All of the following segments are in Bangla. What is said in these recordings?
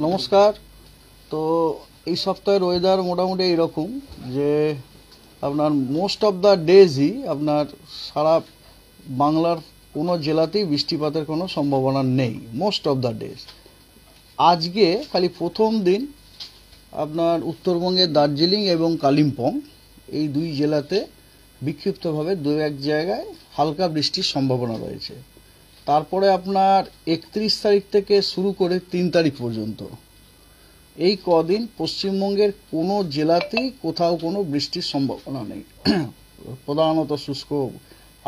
নমস্কার। তো এই সপ্তাহের ওয়েদার মোটামুটি এইরকম যে আপনার মোস্ট অফ দ্য ডেজই আপনার সারা বাংলার কোনো জেলাতেই বৃষ্টিপাতের কোনো সম্ভাবনা নেই মোস্ট অফ দ্য ডেজ। আজকে খালি প্রথম দিন আপনার উত্তরবঙ্গের দার্জিলিং এবং কালিম্পং এই দুই জেলাতে বিক্ষিপ্তভাবে দু এক জায়গায় হালকা বৃষ্টির সম্ভাবনা রয়েছে। তারপরে আপনার 31 তারিখ থেকে শুরু করে 3 তারিখ পর্যন্ত এই কদিন পশ্চিমবঙ্গের কোনো জেলাতেই কোথাও কোনো বৃষ্টির সম্ভাবনা নেই, প্রধানত শুষ্ক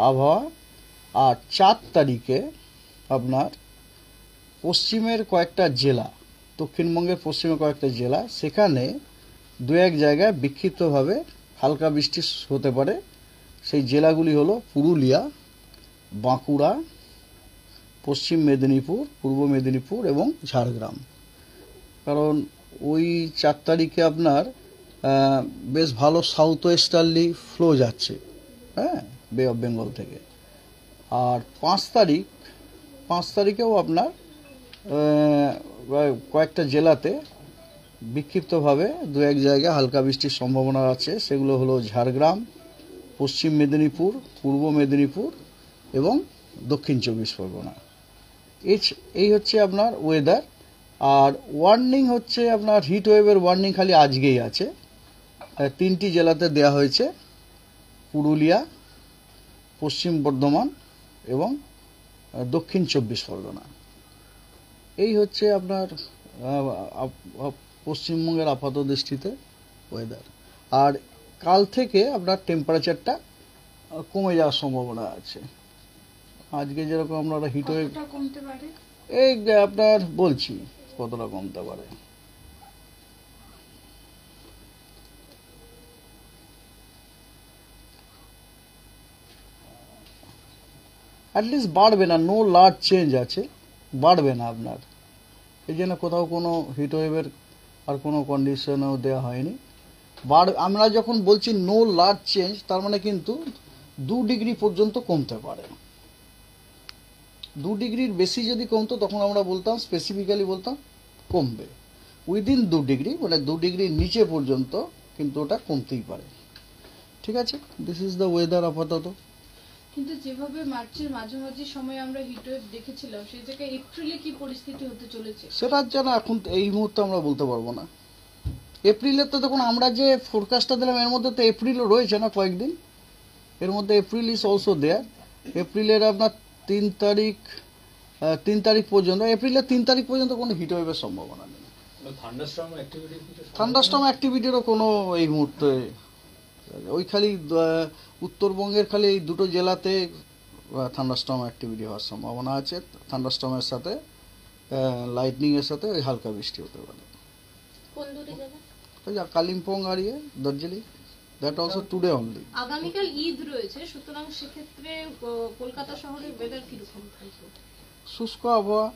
আবহাওয়া। আর 4 তারিখে আপনার পশ্চিমের কয়েকটা জেলা, দক্ষিণবঙ্গের পশ্চিমে কয়েকটা জেলা, সেখানে দু এক জায়গায় বিক্ষিপ্তভাবে হালকা বৃষ্টি হতে পারে। সেই জেলাগুলি হলো পুরুলিয়া, বাঁকুড়া, পশ্চিম মেদিনীপুর, পূর্ব মেদিনীপুর এবং ঝাড়গ্রাম। কারণ ওই 4 তারিখে আপনার বেশ ভালো সাউথ ওয়েস্টার্লি ফ্লো যাচ্ছে, হ্যাঁ, বে অফ বেঙ্গল থেকে। আর 5 তারিখেও আপনার কয়েকটা জেলাতে বিক্ষিপ্তভাবে দু এক জায়গায় হালকা বৃষ্টির সম্ভাবনা আছে। সেগুলো হলো ঝাড়গ্রাম, পশ্চিম মেদিনীপুর, পূর্ব মেদিনীপুর এবং দক্ষিণ 24 পরগনা। এই হচ্ছে আপনার ওয়েদার। আর ওয়ার্নিং হচ্ছে আপনার হিট ওয়েভের ওয়ার্নিং খালি আজকেই আছে। 3টি জেলাতে দেয়া হয়েছে, পুরুলিয়া, পশ্চিম বর্ধমান এবং দক্ষিণ 24 পরগনা। এই হচ্ছে আপনার পশ্চিমবঙ্গের আপাত দৃষ্টিতে ওয়েদার। আর কাল থেকে আপনার টেম্পারেচারটা কমে যাওয়ার সম্ভাবনা আছে। আজকে যেরকম আপনারা হিট ওয়েভ কমতে পারে, এই আপনার বলছি কতটা কমতে পারে। অ্যাটলিস্ট বাড়বে না, নো লার্জ চেঞ্জ আছে, বাড়বে না আপনার। এই জন্য কোথাও কোনো হিট ওয়েভের আর কোনো কন্ডিশনও দেওয়া হয়নি। আমরা যখন বলছি নো লার্জ চেঞ্জ, তার মানে কিন্তু 2 ডিগ্রি পর্যন্ত কমতে পারে। 2 ডিগ্রির বেশি যদি কমতো তখন আমরা বলতাম, স্পেসিফিক্যালি বলতাম কমবে। উইদিন 2 ডিগ্রি, মানে 2 ডিগ্রির নিচে পর্যন্ত কিন্তু ওটা কমতেই পারে। ঠিক আছে, দিস ইজ দ্য ওয়েদার আপাতত। কিন্তু যেভাবে মার্চের মাঝামাঝি সময় আমরা হিটওয়েভ দেখেছিলাম, সেই জায়গায় এপ্রিলে কি পরিস্থিতি হতে চলেছে সেটার জন্য এখন এই মুহূর্তে আমরা বলতে পারবো না। এপ্রিলের তো দেখুন, আমরা যে ফোরকাস্টটা দিলাম এর মধ্যে তো এপ্রিলও রয়েছে না কয়েকদিন, এর মধ্যে এপ্রিল ইজ অলসো দেয়ার। এপ্রিলের আপনার 3 তারিখ পর্যন্ত, এপ্রিলের 3 তারিখ পর্যন্ত কোনো হিট ওয়েভের সম্ভাবনা নেই। থান্ডারস্টর্ম অ্যাক্টিভিটিরও কোনো এই মুহূর্তে, ওই খালি উত্তরবঙ্গের খালি এই দুটো জেলাতে থান্ডারস্টর্ম অ্যাক্টিভিটি হওয়ার সম্ভাবনা আছে। থান্ডারস্টর্মের সাথে লাইটনিং এর সাথে ওই হালকা বৃষ্টি হতে পারে। কোন দুটি জেলা? ওই কালিম্পং আর Darjeeling, that also today only. আগামীকাল ঈদ রয়েছে, সুতরাং সেক্ষেত্রে কলকাতা শহরের ওয়েদার কিরকম থাকবে? শুষ্ক আবহাওয়া,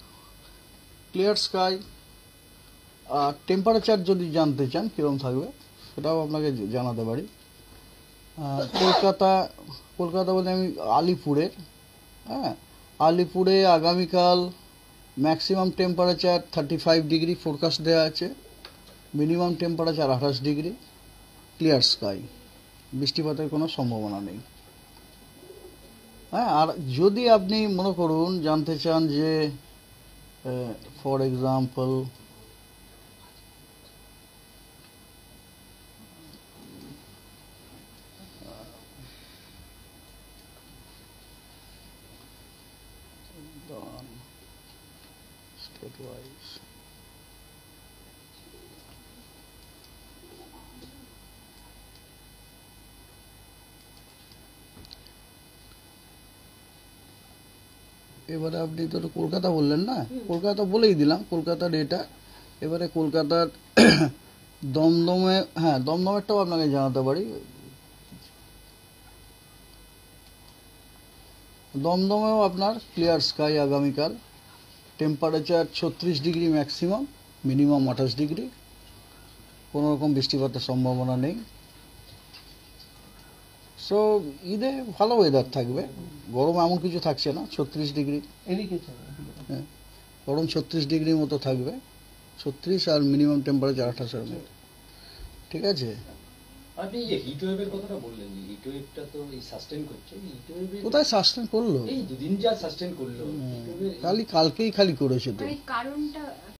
ক্লিয়ার স্কাই। আর টেম্পারেচার যদি জানতে চান কীরকম থাকবে সেটাও আপনাকে জানাতে পারি। কলকাতা বলে আমি আলিপুরের, হ্যাঁ, আলিপুরে আগামীকাল ম্যাক্সিমাম টেম্পারেচার 35 ডিগ্রি ফোরকাস্ট দেওয়া আছে, minimum temperature 28 degree, clear sky, বৃষ্টিপাতের কোনো সম্ভাবনা নেই। হ্যাঁ, আর যদি আপনি মনে করুন জানতে চান যে ফর এক্সাম্পল state wise, এবারে আপনি তো কলকাতা বললেন না, কলকাতা বলেই দিলাম কলকাতার এটা। এবারে কলকাতার দমদমে, হ্যাঁ দমদমেরটাও আপনাকে জানাতে পারি। দমদমেও আপনার ক্লিয়ার স্কাই আগামীকাল, temperature 36 degree maximum, minimum 28 degree, কোনো রকম বৃষ্টিপাতের সম্ভাবনা নেই। সো ঈদে ভালো ওয়েদার থাকবে, গরম এমন কিছু থাকছে না। 36 ডিগ্রি, হ্যাঁ, গরম 36 ডিগ্রির মতো থাকবে। 36 আর মিনিমাম টেম্পারেচার 28-এর মধ্যে। ঠিক আছে, আপনি এই যে হিট ওয়েভের কথাটা বললেন, হিট ওয়েভটা তো এই সাস্টেন করছে, হিট ওয়েভে কোথায় সাস্টেন করলো? এই দুদিন যা সাস্টেন করলো হিট ওয়েভের কালকেই খালি করেছে তো। মানে কারণটা